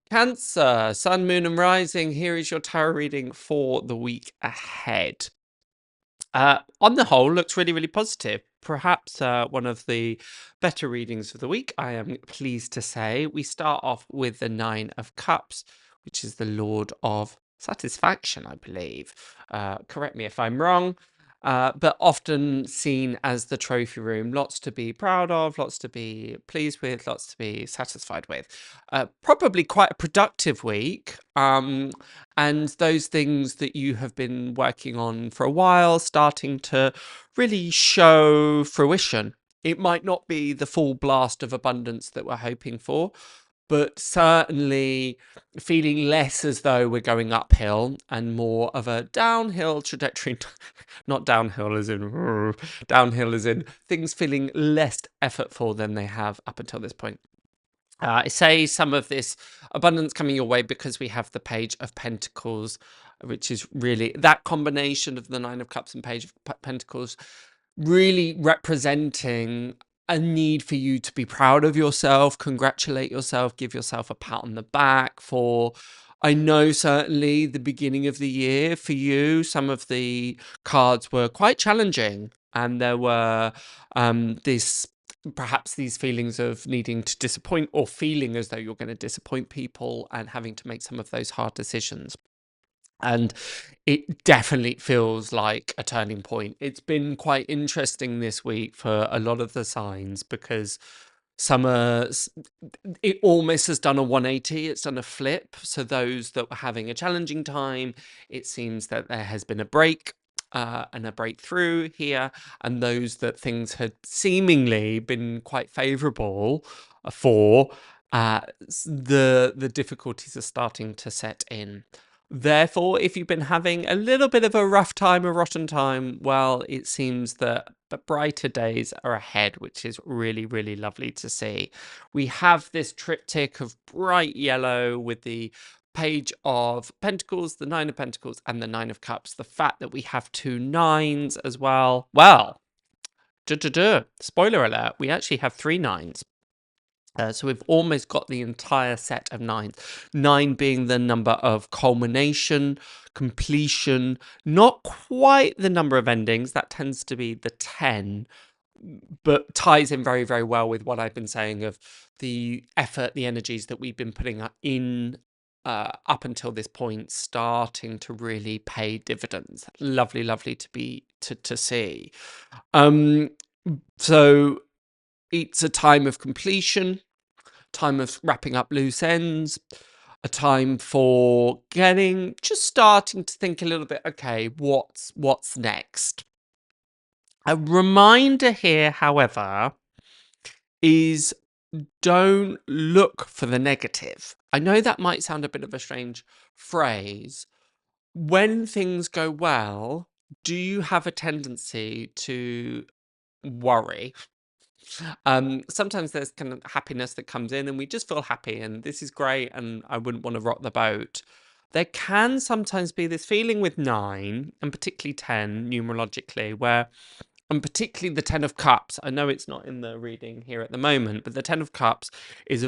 Cancer, Sun, Moon, and Rising. Here is your tarot reading for the week ahead. On the whole, looks really, really positive. Perhaps one of the better readings of the week, I am pleased to say. We start off with the Nine of Cups, which is the Lord of Satisfaction, I believe. Correct me if I'm wrong. But often seen as the trophy room. Lots to be proud of, lots to be pleased with, lots to be satisfied with. Probably quite a productive week. And those things that you have been working on for a while starting to really show fruition. It might not be the full blast of abundance that we're hoping for, but certainly feeling less as though we're going uphill and more of a downhill trajectory. Not downhill as in downhill as in things feeling less effortful than they have up until this point. I say some of this abundance coming your way because we have the Page of Pentacles, which is really that combination of the Nine of Cups and Page of Pentacles, really representing a need for you to be proud of yourself, congratulate yourself, give yourself a pat on the back for, I know certainly the beginning of the year for you, some of the cards were quite challenging and there were perhaps these feelings of needing to disappoint or feeling as though you're going to disappoint people and having to make some of those hard decisions. And it definitely feels like a turning point. It's been quite interesting this week for a lot of the signs because it almost has done a 180. It's done a flip. So those that were having a challenging time, it seems that there has been a break and a breakthrough here. And those that things had seemingly been quite favorable for, the difficulties are starting to set in. Therefore, if you've been having a little bit of a rough time, a rotten time, well, it seems that the brighter days are ahead, which is really, really lovely to see. We have this triptych of bright yellow with the Page of Pentacles, the Nine of Pentacles, and the Nine of Cups. The fact that we have two nines as well. Well, spoiler alert, we actually have three nines. So we've almost got the entire set of nines. 9 being the number of culmination, completion, not quite the number of endings. That tends to be the 10, but ties in very, very well with what I've been saying of the effort, the energies that we've been putting in up until this point, starting to really pay dividends. Lovely, lovely to see. So it's a time of completion, time of wrapping up loose ends, a time for just starting to think a little bit, okay, what's next? A reminder here, however, is don't look for the negative. I know that might sound a bit of a strange phrase. When things go well, do you have a tendency to worry? Sometimes there's kind of happiness that comes in and we just feel happy and this is great and I wouldn't want to rock the boat. There can sometimes be this feeling with 9 and particularly 10 numerologically where, and particularly the 10 of Cups, I know it's not in the reading here at the moment, but the 10 of Cups is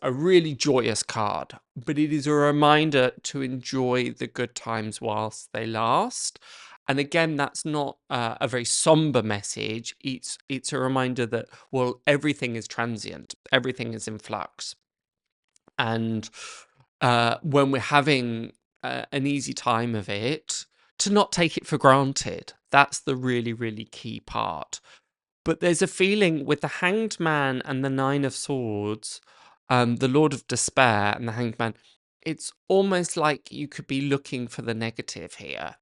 a really joyous card, but it is a reminder to enjoy the good times whilst they last. And again, that's not a very somber message. It's a reminder that, well, everything is transient, everything is in flux. And when we're having an easy time of it, to not take it for granted. That's the really, really key part. But there's a feeling with the Hanged Man and the Nine of Swords, the Lord of Despair and the Hanged Man, it's almost like you could be looking for the negative here.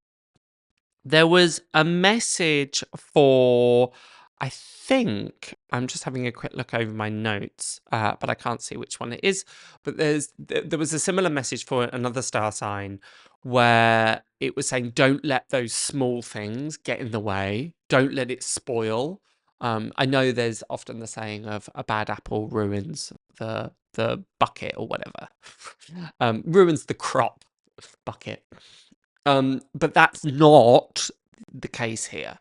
There was a message for, I think, I'm just having a quick look over my notes, but I can't see which one it is. But there was a similar message for another star sign where it was saying, don't let those small things get in the way. Don't let it spoil. I know there's often the saying of a bad apple ruins the bucket or whatever. Ruins the crop bucket. But that's not the case here.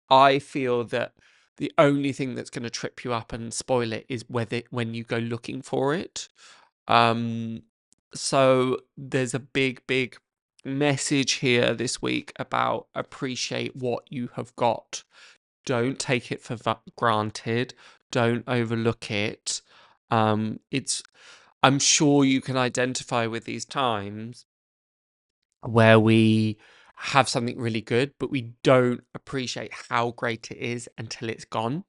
I feel that the only thing that's going to trip you up and spoil it is when you go looking for it. So there's a big message here this week about appreciate what you have got. Don't take it for granted. Don't overlook it. It's I'm sure you can identify with these times where we have something really good, but we don't appreciate how great it is until it's gone.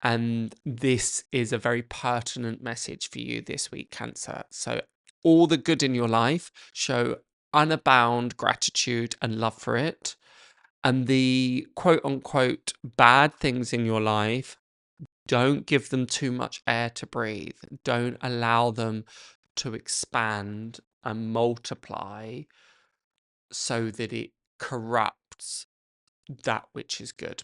And this is a very pertinent message for you this week, Cancer. So, all the good in your life, show unabound gratitude and love for it. And the quote unquote bad things in your life, don't give them too much air to breathe. Don't allow them to expand and multiply so that it corrupts that which is good.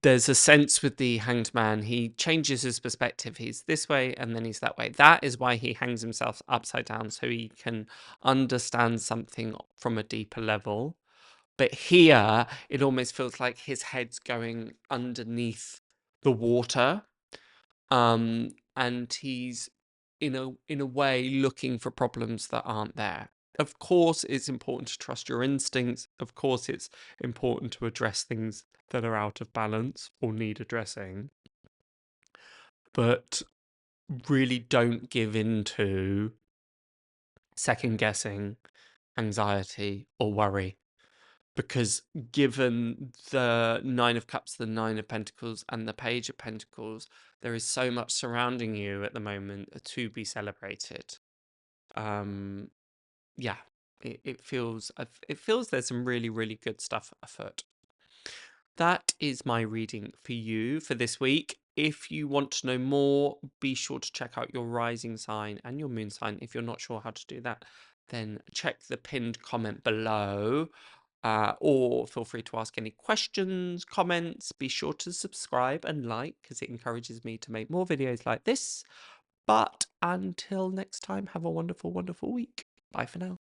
There's a sense with the Hanged Man, he changes his perspective. He's this way and then he's that way. That is why he hangs himself upside down, so he can understand something from a deeper level. But here, it almost feels like his head's going underneath the water. And he's in a way looking for problems that aren't there. Of course, it's important to trust your instincts. Of course, it's important to address things that are out of balance or need addressing. But really don't give in to second guessing, anxiety, or worry. Because given the Nine of Cups, the Nine of Pentacles, and the Page of Pentacles, there is so much surrounding you at the moment to be celebrated. Yeah, it feels there's some really good stuff afoot. That is my reading for you for this week. If you want to know more, be sure to check out your rising sign and your moon sign. If you're not sure how to do that, then check the pinned comment below. Or feel free to ask any questions, comments. Be sure to subscribe and like, because it encourages me to make more videos like this. But until next time, have a wonderful week. Bye for now.